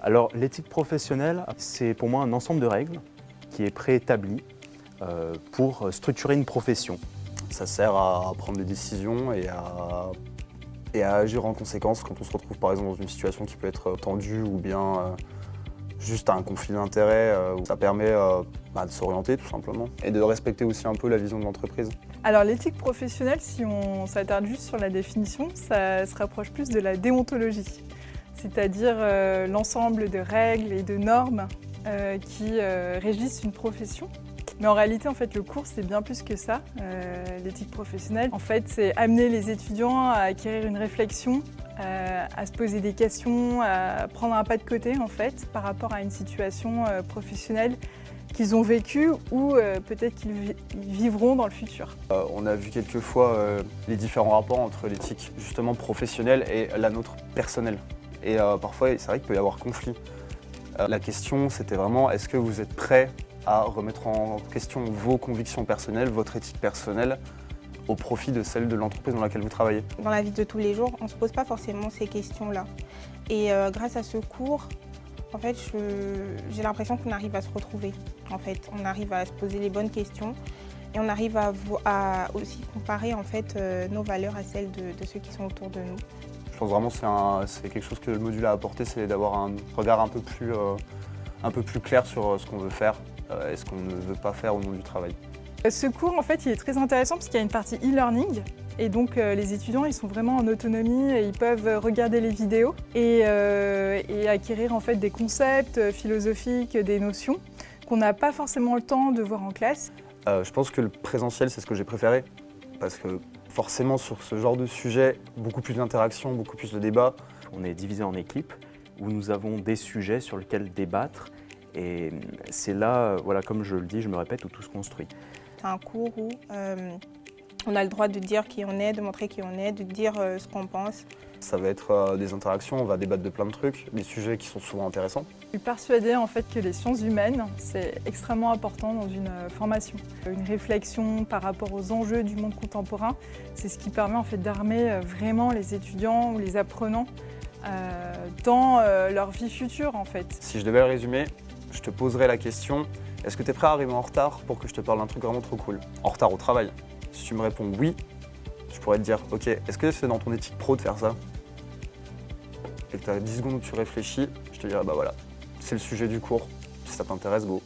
Alors l'éthique professionnelle, c'est pour moi un ensemble de règles qui est préétabli pour structurer une profession. Ça sert à prendre des décisions et à agir en conséquence quand on se retrouve par exemple dans une situation qui peut être tendue ou bien juste un conflit d'intérêts. Ça permet de s'orienter tout simplement et de respecter aussi un peu la vision de l'entreprise. Alors l'éthique professionnelle, si on s'attarde juste sur la définition, ça se rapproche plus de la déontologie, c'est-à-dire l'ensemble de règles et de normes qui régissent une profession. Mais en réalité, en fait, le cours, c'est bien plus que ça, l'éthique professionnelle. En fait, c'est amener les étudiants à acquérir une réflexion, à se poser des questions, à prendre un pas de côté, en fait, par rapport à une situation professionnelle qu'ils ont vécue ou peut-être qu'ils vivront dans le futur. On a vu quelques fois les différents rapports entre l'éthique justement professionnelle et la nôtre personnelle. Et parfois, c'est vrai qu'il peut y avoir conflit. La question, c'était vraiment, est-ce que vous êtes prêts à remettre en question vos convictions personnelles, votre éthique personnelle, au profit de celle de l'entreprise dans laquelle vous travaillez? Dans la vie de tous les jours, on ne se pose pas forcément ces questions-là. Et grâce à ce cours, en fait, j'ai l'impression qu'on arrive à se retrouver. En fait, on arrive à se poser les bonnes questions et on arrive à aussi comparer en fait, nos valeurs à celles de ceux qui sont autour de nous. Je pense vraiment que c'est quelque chose que le module a apporté, c'est d'avoir un regard un peu plus clair sur ce qu'on veut faire et ce qu'on ne veut pas faire au monde du travail. Ce cours, en fait, il est très intéressant parce qu'il y a une partie e-learning. Et donc, les étudiants, ils sont vraiment en autonomie et ils peuvent regarder les vidéos et acquérir en fait des concepts philosophiques, des notions qu'on n'a pas forcément le temps de voir en classe. Je pense que le présentiel, c'est ce que j'ai préféré parce que forcément, sur ce genre de sujet, beaucoup plus d'interaction, beaucoup plus de débats. On est divisé en équipes où nous avons des sujets sur lesquels débattre. Et c'est là, voilà, comme je le dis, je me répète, où tout se construit. C'est un cours où on a le droit de dire qui on est, de montrer qui on est, de dire ce qu'on pense. Ça va être des interactions, on va débattre de plein de trucs, des sujets qui sont souvent intéressants. Je suis persuadée en fait que les sciences humaines, c'est extrêmement important dans une formation. Une réflexion par rapport aux enjeux du monde contemporain, c'est ce qui permet en fait d'armer vraiment les étudiants ou les apprenants dans leur vie future en fait. Si je devais le résumer, je te poserais la question, est-ce que tu es prêt à arriver en retard pour que je te parle d'un truc vraiment trop cool? En retard au travail. Si tu me réponds oui, je pourrais te dire, ok, est-ce que c'est dans ton éthique pro de faire ça? Et que tu as 10 secondes où tu réfléchis, je te dirais, bah voilà, c'est le sujet du cours, si ça t'intéresse, go.